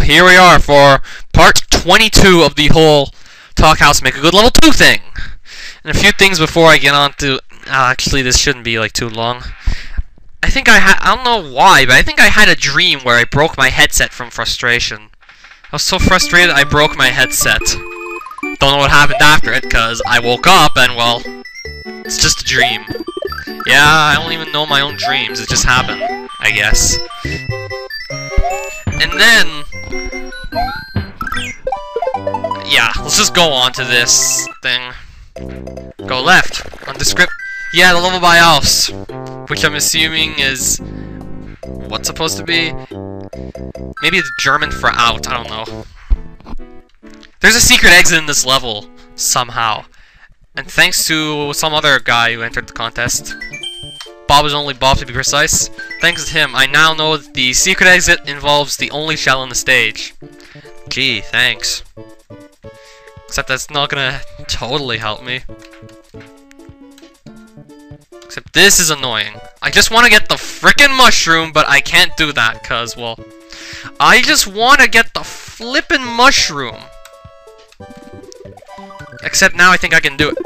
here we are for part 22 of the whole Talkhaus Make a Good Level 2 thing. And a few things before I get on to... actually, this shouldn't be like too long. I don't know why, but I think I had a dream where I broke my headset from frustration. I was so frustrated I broke my headset. Don't know what happened after it, because I woke up and, well, it's just a dream. Yeah, I don't even know my own dreams, it just happened, I guess. And then... yeah, let's just go on to this thing. Go left, on the script. Yeah, the level by house, which I'm assuming is... what's supposed to be? Maybe it's German for out, I don't know. There's a secret exit in this level, somehow. And thanks to some other guy who entered the contest, BobisOnlyBob to be precise, thanks to him, I now know that the secret exit involves the only shell in the stage. Gee, thanks. Except that's not gonna totally help me. Except this is annoying. I just want to get the frickin' mushroom, but I can't do that, cause, well... I just want to get the flippin' mushroom! Except now I think I can do it.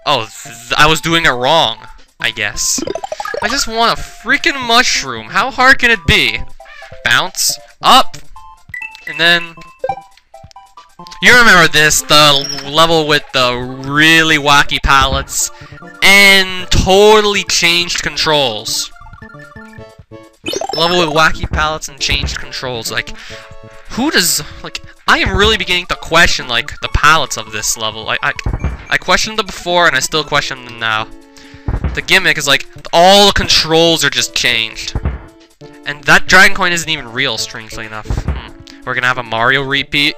Oh, I was doing it wrong, I guess. I just want a freaking mushroom. How hard can it be? Bounce, up, and then... you remember this, the level with the really wacky palettes and totally changed controls. Level with wacky palettes and changed controls. Like, who does... like, I am really beginning to question, like, the palettes of this level. I questioned them before, and I still question them now. The gimmick is, like, all the controls are just changed. And that dragon coin isn't even real, strangely enough. We're gonna have a Mario repeat.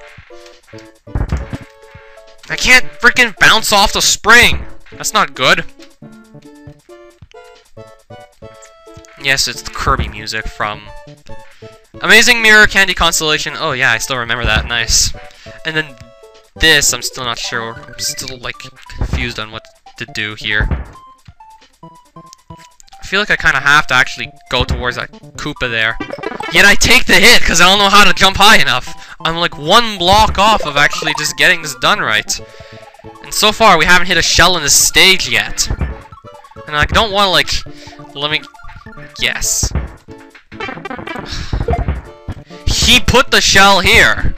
I can't freaking bounce off the spring! That's not good. Yes, it's the Kirby music from... Amazing Mirror Candy Constellation. Oh yeah, I still remember that. Nice. And then this, I'm still not sure. I'm still, like, confused on what to do here. I feel like I kind of have to actually go towards that Koopa there. Yet I take the hit, because I don't know how to jump high enough. I'm like one block off of actually just getting this done right. And so far, we haven't hit a shell in this stage yet. And I don't want to, like... let me... guess. He put the shell here.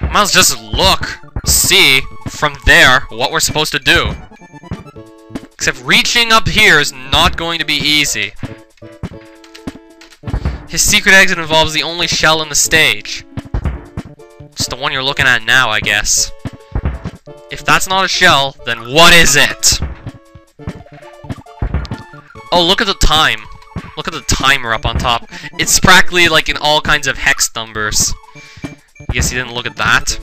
Might as well just look, see, from there, what we're supposed to do. Except reaching up here is not going to be easy. His secret exit involves the only shell in the stage. It's the one you're looking at now, I guess. If that's not a shell, then what is it? Oh, look at the time. Look at the timer up on top. It's practically like in all kinds of hex numbers. I guess he didn't look at that.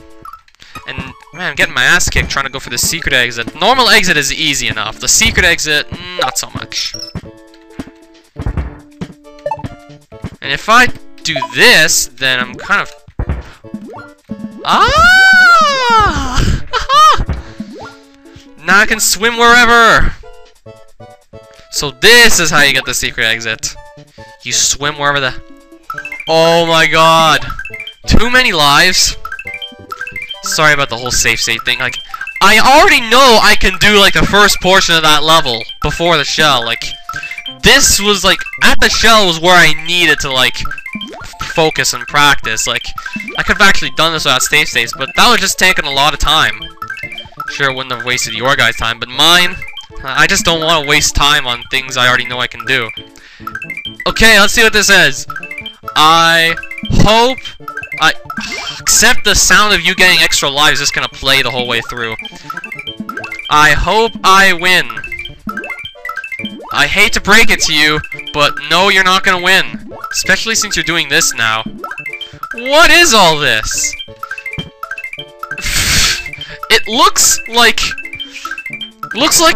And, man, I'm getting my ass kicked trying to go for the secret exit. Normal exit is easy enough. The secret exit, not so much. And if I do this, then I'm kind of... ah! Now I can swim wherever! So this is how you get the secret exit. You swim wherever the... oh my god! Too many lives. Sorry about the whole save thing. Like, I already know I can do, like, the first portion of that level before the shell. Like, this was, like, at the shell was where I needed to, like, focus and practice. Like, I could have actually done this without save states, but that would just taken a lot of time. Sure, it wouldn't have wasted your guys' time, but mine... I just don't want to waste time on things I already know I can do. Okay, let's see what this is. I hope... except the sound of you getting extra lives is just gonna play the whole way through. I hope I win. I hate to break it to you, but no, you're not gonna win. Especially since you're doing this now. What is all this? It looks like...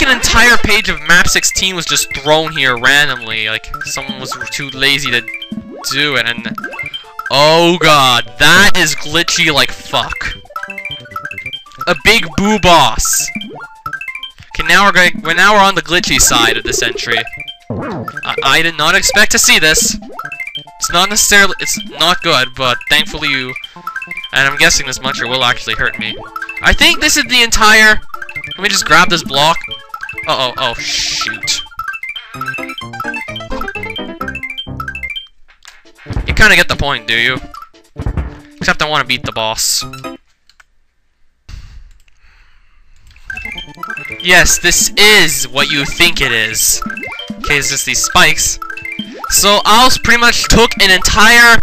an entire page of map 16 was just thrown here randomly. Like, someone was too lazy to do it, and... oh god, that is glitchy like fuck. A big boo boss. Okay, now we're on the glitchy side of this entry. I did not expect to see this. It's not necessarily... it's not good, but thankfully you And I'm guessing this muncher will actually hurt me. I think this is the entire... Let me just grab this block. Uh-oh, oh, shoot. You kind of get the point, do you? Except I want to beat the boss. Yes, this is what you think it is. Okay, it's just these spikes. So I'll pretty much took an entire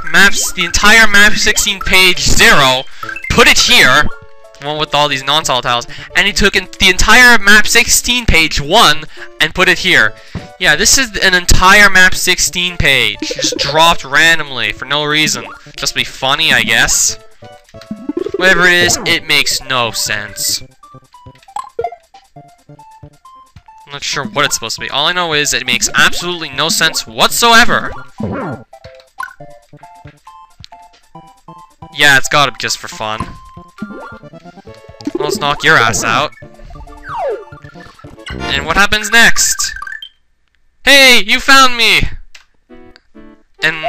the entire map 16 page 0, put it here, the one with all these non-solid tiles, and he took the entire map 16 page 1 and put it here. Yeah, this is an entire map 16 page, just dropped randomly for no reason. Just be funny, I guess. Whatever it is, it makes no sense. I'm not sure what it's supposed to be. All I know is it makes absolutely no sense whatsoever. Yeah, it's gotta be just for fun. Well, let's knock your ass out. And what happens next? Hey, you found me! And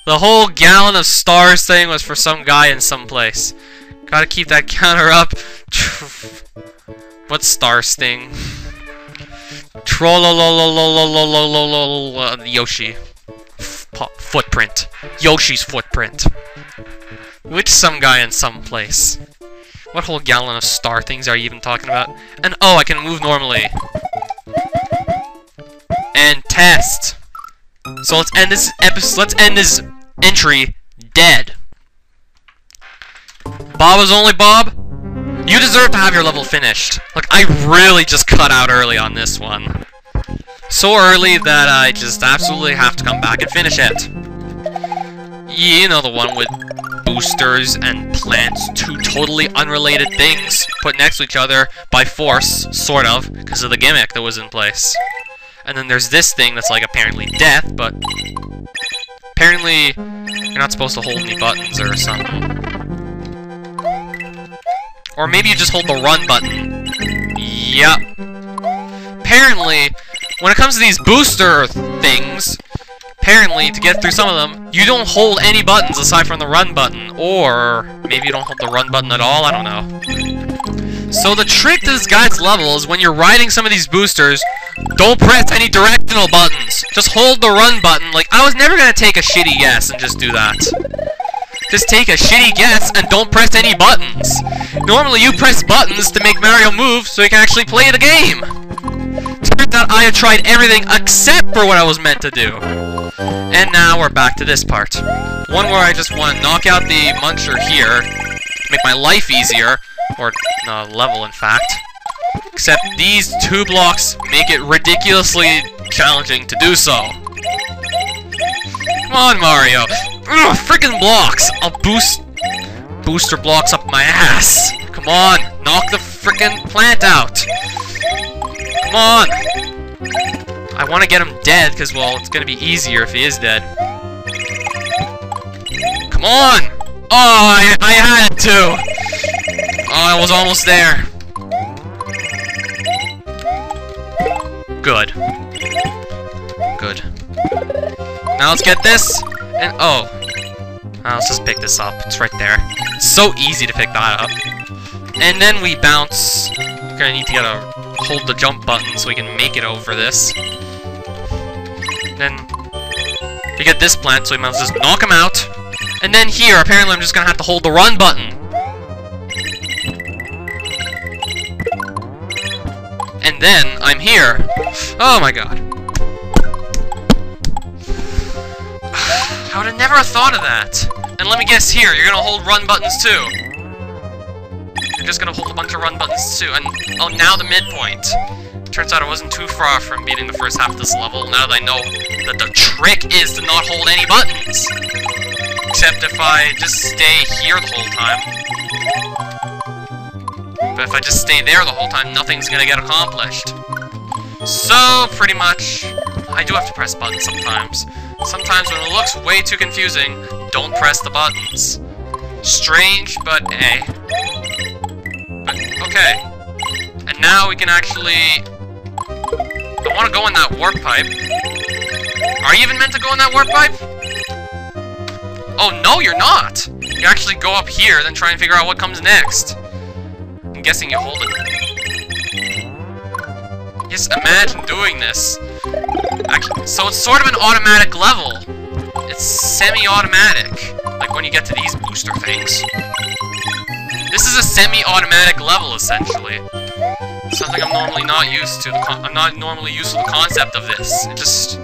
the whole gallon of stars thing was for some guy in some place. Gotta keep that counter up. What star sting? Yoshi. Footprint. Yoshi's footprint. Which some guy in some place. What whole gallon of star things are you even talking about? And oh, I can move normally. And test. So let's end this episode. Let's end this entry dead. BobisOnlyBob, you deserve to have your level finished. Like, I really just cut out early on this one. So early that I just absolutely have to come back and finish it. You know, the one with boosters and plants, two totally unrelated things put next to each other by force, sort of, because of the gimmick that was in place. And then there's this thing that's like apparently death, but apparently you're not supposed to hold any buttons or something. Or maybe you just hold the run button. Yep. Apparently, when it comes to these booster things, apparently, to get through some of them, you don't hold any buttons aside from the run button. Or maybe you don't hold the run button at all, I don't know. So the trick to this guy's level is when you're riding some of these boosters, don't press any directional buttons. Just hold the run button. Like, I was never gonna take a shitty guess and just do that. Just take a shitty guess and don't press any buttons. Normally you press buttons to make Mario move so you can actually play the game. Turns out I have tried everything except for what I was meant to do. And now we're back to this part. One where I just want to knock out the muncher here, make my life easier, or level in fact. Except these two blocks make it ridiculously challenging to do so. Come on, Mario. Ugh, freaking blocks! I'll booster blocks up my ass. Come on, knock the freaking plant out. Come on. I want to get him dead, because, well, it's going to be easier if he is dead. Come on! Oh, I had to! Oh, I was almost there. Good. Good. Now let's get this, and oh. Let's just pick this up. It's right there. It's so easy to pick that up. And then we bounce. We're gonna need to hold the jump button so we can make it over this. Then we get this plant, so we might as well just knock him out. And then here, apparently I'm just gonna have to hold the run button. And then I'm here. Oh my god. I would have never thought of that. And let me guess here, you're gonna hold run buttons too. You're just gonna hold a bunch of run buttons too. And oh, now the midpoint. Turns out I wasn't too far from beating the first half of this level. Now that I know that the trick is to not hold any buttons. Except if I just stay here the whole time. But if I just stay there the whole time, nothing's gonna get accomplished. So, pretty much, I do have to press buttons sometimes. Sometimes when it looks way too confusing, don't press the buttons. Strange, but eh. But, okay. And now we can actually... I want to go in that warp pipe. Are you even meant to go in that warp pipe? Oh, no, you're not! You actually go up here, then try and figure out what comes next. I'm guessing you hold it. Just imagine doing this. Actually, so it's sort of an automatic level. It's semi-automatic. Like when you get to these booster things. This is a semi-automatic level, essentially. Something I'm normally not used to. I'm not normally used to the concept of this. It just...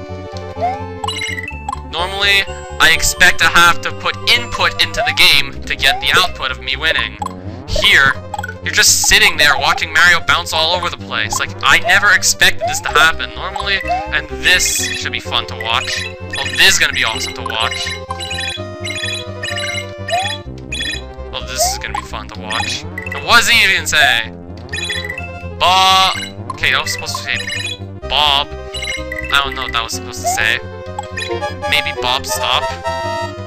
Normally, I expect to have to put input into the game to get the output of me winning. Here, you're just sitting there watching Mario bounce all over the place. Like, I never expected this to happen. Normally, and this should be fun to watch. Well, this is gonna be awesome to watch. Well, this is gonna be fun to watch. And what does he even say? Bob. Okay, I was supposed to say Bob. I don't know what that was supposed to say. Maybe Bob stop.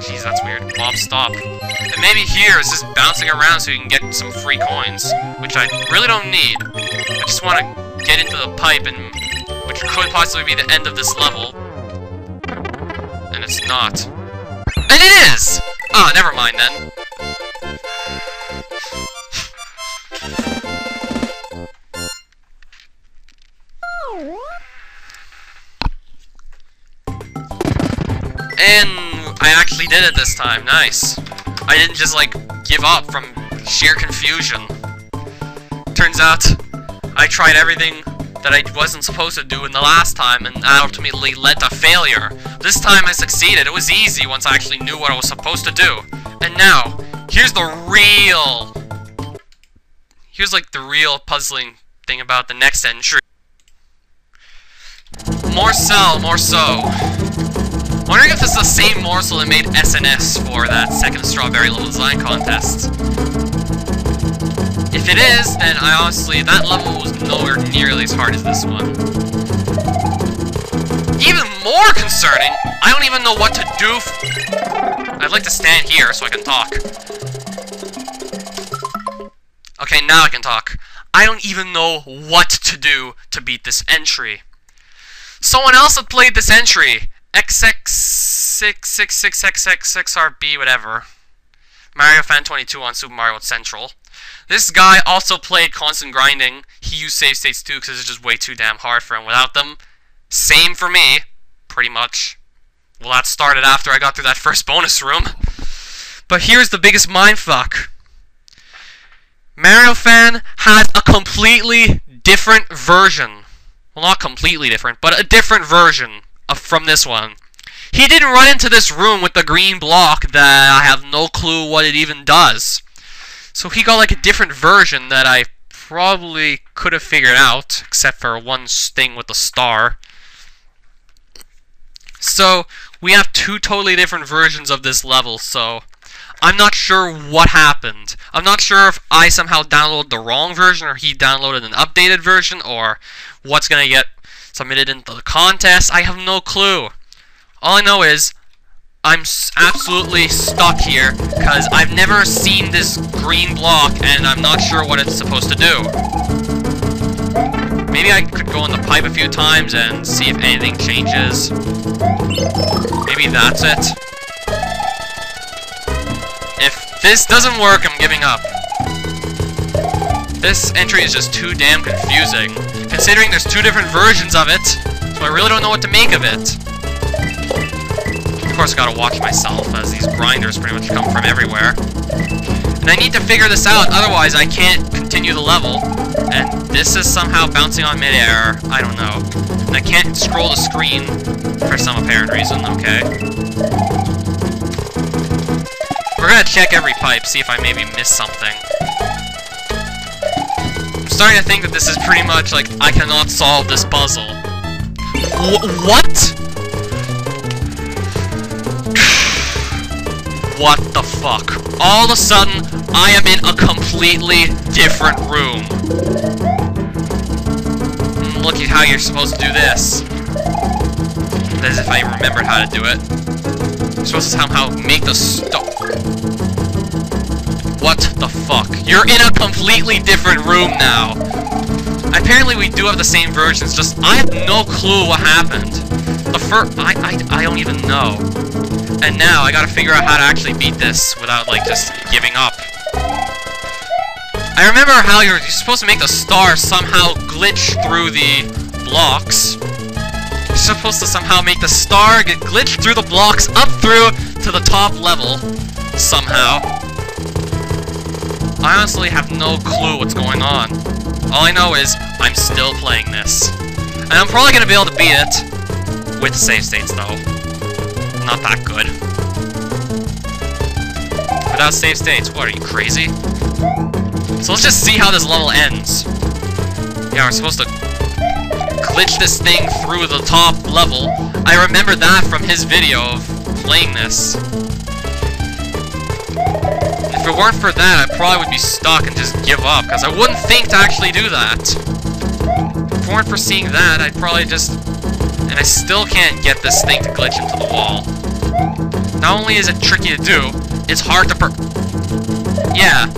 Jeez, that's weird. Bob stop. And maybe here is just bouncing around so you can get some free coins, which I really don't need. I just want to get into the pipe, and which could possibly be the end of this level. And it's not. And it is! Oh, never mind then. And I actually did it this time. Nice. I didn't just, like, give up from sheer confusion. Turns out, I tried everything that I wasn't supposed to do in the last time, and that ultimately led to failure. This time I succeeded. It was easy once I actually knew what I was supposed to do. And now, here's the real... Here's, like, the real puzzling thing about the next entry. Morsel. Wondering if this is the same morsel that made SNS for that second strawberry level design contest. If it is, then I honestly, that level was nowhere nearly as hard as this one. Even more concerning, I don't even know what to do. I'd like to stand here so I can talk. Okay, now I can talk. I don't even know what to do to beat this entry. Someone else had played this entry. XX666xxxrb whatever. Mario Fan 22 on Super Mario Central. This guy also played Constant Grinding. He used save states too because it's just way too damn hard for him without them. Same for me, pretty much. Well, that started after I got through that first bonus room. But here's the biggest mindfuck. Mario Fan had a completely different version. Well, not completely different, but a different version from this one. He didn't run into this room with the green block that I have no clue what it even does. So he got like a different version that I probably could have figured out, except for one thing with the star. So we have two totally different versions of this level, so I'm not sure what happened. I'm not sure if I somehow downloaded the wrong version or he downloaded an updated version or what's gonna get submitted into the contest. I have no clue. All I know is I'm absolutely stuck here because I've never seen this green block and I'm not sure what it's supposed to do. Maybe I could go in the pipe a few times and see if anything changes. Maybe that's it. If this doesn't work, I'm giving up. This entry is just too damn confusing, considering there's two different versions of it, so I really don't know what to make of it. Of course, I gotta watch myself, as these grinders pretty much come from everywhere. And I need to figure this out, otherwise I can't continue the level. And this is somehow bouncing on midair, I don't know. And I can't scroll the screen for some apparent reason, okay. We're gonna check every pipe, see if I maybe missed something. I'm starting to think that this is pretty much like, I cannot solve this puzzle. What? What the fuck? All of a sudden, I am in a completely different room. Look at how you're supposed to do this. As if I remembered how to do it. You're supposed to somehow make the stop. What the fuck? You're in a completely different room now. Apparently we do have the same versions, just I have no clue what happened. I don't even know. And now I gotta figure out how to actually beat this without, like, just giving up. I remember how you're supposed to make the star somehow glitch through the blocks. You're supposed to somehow make the star get glitched through the blocks up through to the top level. Somehow. I honestly have no clue what's going on. All I know is I'm still playing this. And I'm probably gonna be able to beat it with save states, though. Not that good. Without save states, what, are you crazy? So let's just see how this level ends. Yeah, we're supposed to glitch this thing through the top level. I remember that from his video of playing this. If it weren't for that, I probably would be stuck and just give up, because I wouldn't think to actually do that. If it weren't for seeing that, I'd probably just... And I still can't get this thing to glitch into the wall. Not only is it tricky to do, it's hard to Yeah.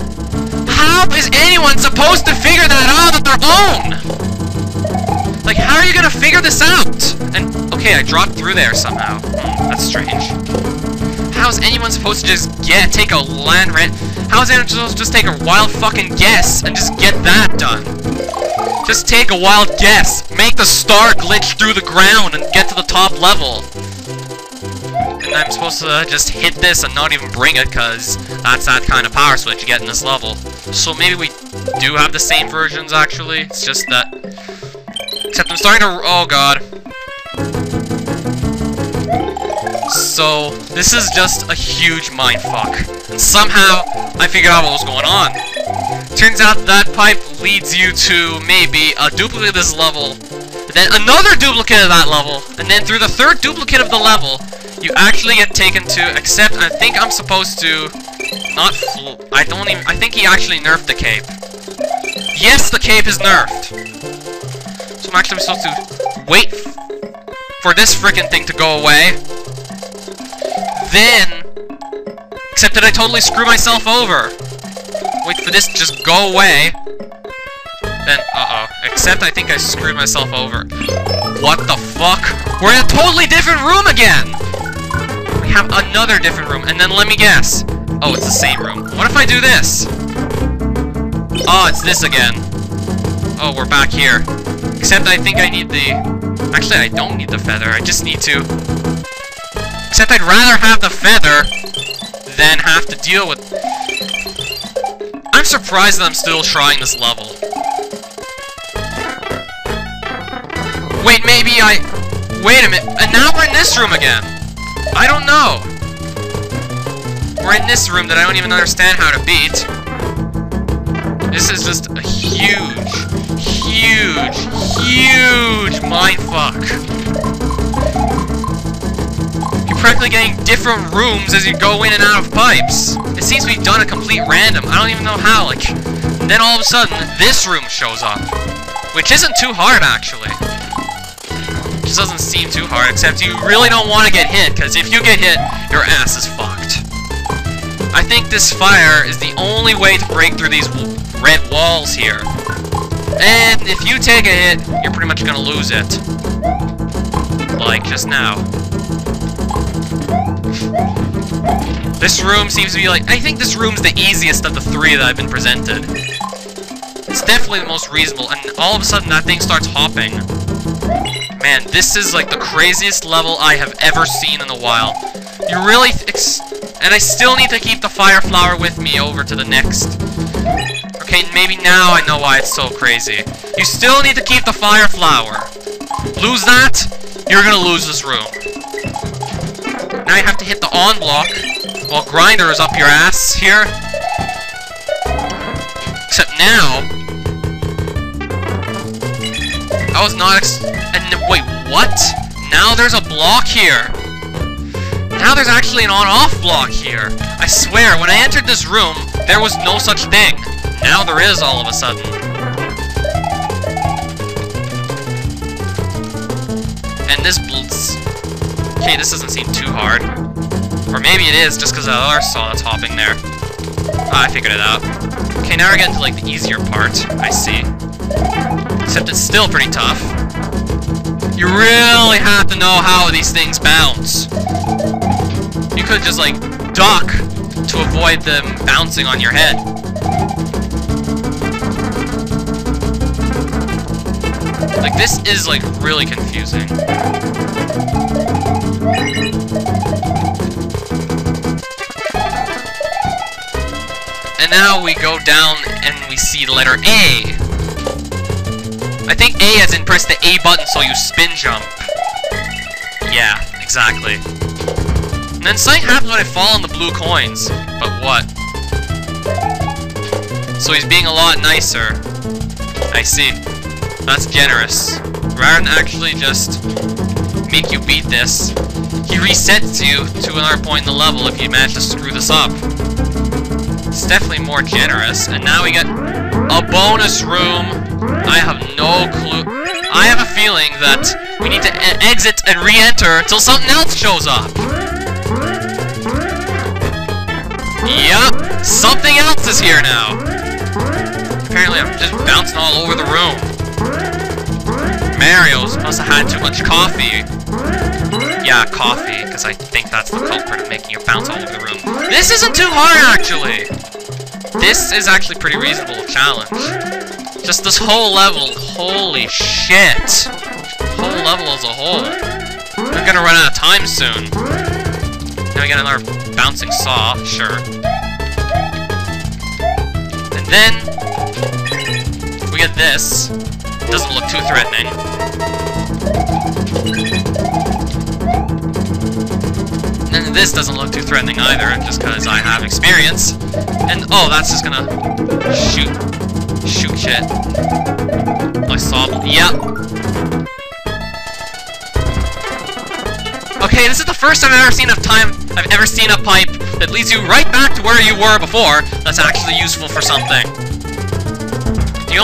How is anyone supposed to figure that out on their own? Like, how are you gonna figure this out? And, okay, I dropped through there somehow. That's strange. How is anyone supposed to just take a land rent? How is anyone supposed to just take a wild fucking guess and just get that done? Just take a wild guess. Make the star glitch through the ground and get to the top level. And I'm supposed to just hit this and not even bring it, because that's that kind of power switch you get in this level. So maybe we do have the same versions, actually. It's just that... Except I'm starting to... Oh, God. So, this is just a huge mindfuck. And somehow, I figured out what was going on. Turns out that pipe leads you to, maybe, a duplicate of this level, then another duplicate of that level, and then through the third duplicate of the level, you actually get taken to, except I think I'm supposed to not I think he actually nerfed the cape. Yes, the cape is nerfed. So I'm actually supposed to wait for this frickin' thing to go away. Then, except that I totally screw myself over. Wait for this to just go away. Then, except I think I screwed myself over. What the fuck? We're in a totally different room again! We have another different room, and then let me guess. Oh, it's the same room. What if I do this? Oh, it's this again. Oh, we're back here. Except I think I need the... Actually, I don't need the feather. I just need to... Except I'd rather have the feather than have to deal with... I'm surprised that I'm still trying this level. Wait, maybe I... Wait a minute. And now we're in this room again. I don't know. We're in this room that I don't even understand how to beat. This is just a huge, huge, huge mindfuck. You're practically getting different rooms as you go in and out of pipes. It seems to be done at complete random. I don't even know how, like... And then all of a sudden, this room shows up. Which isn't too hard, actually. It just doesn't seem too hard, except you really don't want to get hit, because if you get hit, your ass is fucked. I think this fire is the only way to break through these red walls here. And if you take a hit, you're pretty much gonna lose it. Like just now. This room seems to be like... I think this room's the easiest of the three that I've been presented. It's definitely the most reasonable, and all of a sudden that thing starts hopping. Man, this is like the craziest level I have ever seen in a while. You really... And I still need to keep the fire flower with me over to the next. Okay, maybe now I know why it's so crazy. You still need to keep the fire flower. Lose that, you're gonna lose this room. Now you have to hit the on block while Grinder is up your ass here. Except now... I was not and wait, what? Now there's a block here. Now there's actually an on-off block here. I swear, when I entered this room, there was no such thing. Now there is all of a sudden. And this blitz... Okay, this doesn't seem too hard. Or maybe it is, just because of the other saw that's hopping there. Ah, I figured it out. Okay, now we're getting to, like, the easier part. I see. Except it's still pretty tough. You really have to know how these things bounce. You could just, like, duck to avoid them bouncing on your head. Like, this is, like, really confusing. And now we go down and we see the letter A. I think A as in press the A button so you spin jump. Yeah, exactly. And then something happens when I fall on the blue coins. But what? So he's being a lot nicer. I see. That's generous. Rather than actually just make you beat this, he resets you to another point in the level if you manage to screw this up. It's definitely more generous. And now we get a bonus room. I have no clue. I have a feeling that we need to exit and re-enter until something else shows up. Yup, something else is here now. Apparently I'm just bouncing all over the room. Mario's must have had too much coffee. Yeah, coffee, because I think that's the culprit of making you bounce all over the room. This isn't too hard, actually. This is actually pretty reasonable challenge. Just this whole level, holy shit. Whole level as a whole. We're gonna run out of time soon. Now we get another bouncing saw, sure. And then we get this. Doesn't look too threatening. And this doesn't look too threatening either, just because I have experience. And oh, that's just gonna shoot shit. I saw. Yep. Okay, this is the first time I've ever seen a pipe that leads you right back to where you were before. That's actually useful for something. The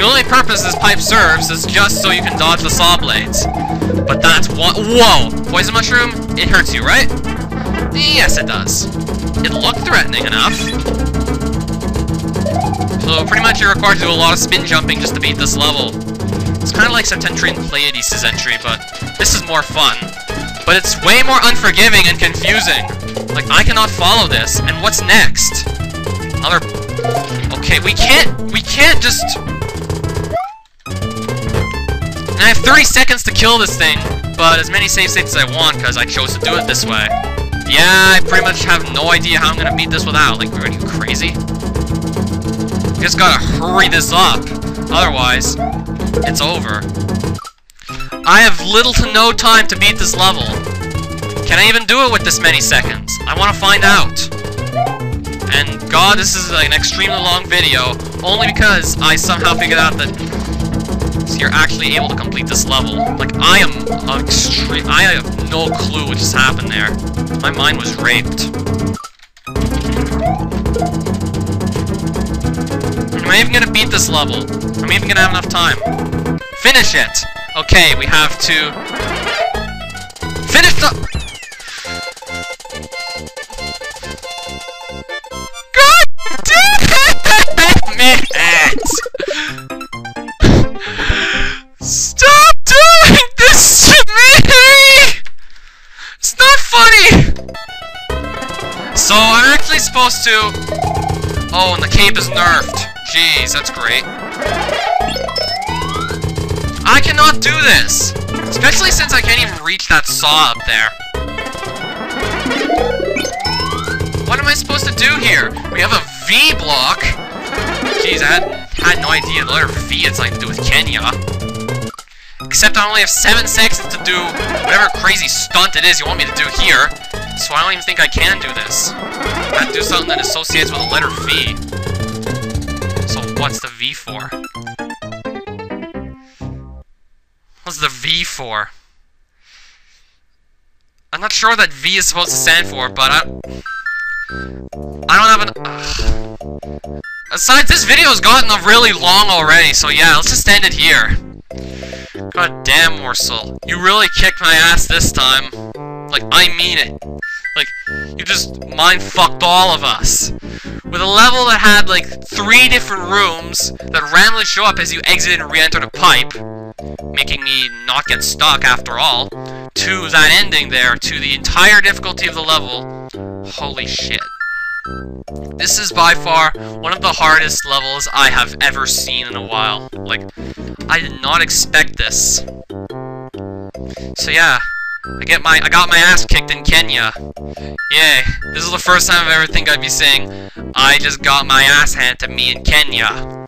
only purpose this pipe serves is just so you can dodge the saw blades. But that's what. Whoa! Poison mushroom? It hurts you, right? Yes, it does. It looked threatening enough. So pretty much you're required to do a lot of spin jumping just to beat this level. It's kind of like Septentrian Pleiades' entry, but this is more fun. But it's way more unforgiving and confusing. Like, I cannot follow this. And what's next? Another... Okay, we can't just... And I have 30 seconds to kill this thing, but as many save states as I want, because I chose to do it this way. Yeah, I pretty much have no idea how I'm gonna beat this without. Like, are you crazy? You just gotta hurry this up. Otherwise, it's over. I have little to no time to beat this level. Can I even do it with this many seconds? I want to find out. And god, this is like an extremely long video, only because I somehow figured out that you're actually able to complete this level. Like, I have no clue what just happened there. My mind was raped. Am I even gonna beat this level? Am I even gonna have enough time? Finish it! Okay, we have to... Finish the... God damn it! Stop doing this to me! It's not funny! So, I'm actually supposed to... Oh, and the cape is nerfed. Jeez, that's great. I cannot do this! Especially since I can't even reach that saw up there. What am I supposed to do here? We have a V block. Jeez, I had no idea the letter V had something to do with Kenya. Except I only have 7 seconds to do whatever crazy stunt it is you want me to do here. So I don't even think I can do this. I have to do something that associates with the letter V. So what's the V for? What's the V for? I'm not sure what that V is supposed to stand for, but I don't have an... Besides, this video's gotten really long already, so yeah, let's just end it here. God damn, Morsel. You really kicked my ass this time. Like, I mean it. Like, you just mind-fucked all of us. With a level that had, like, 3 different rooms that randomly show up as you exit and re-enter the pipe. making me not get stuck after all, to that ending there, to the entire difficulty of the level. Holy shit. This is by far one of the hardest levels I have ever seen in a while. Like, I did not expect this. So yeah, I got my ass kicked in Kenya. Yay. This is the first time I've ever think I'd be saying, I just got my ass handed to me in Kenya.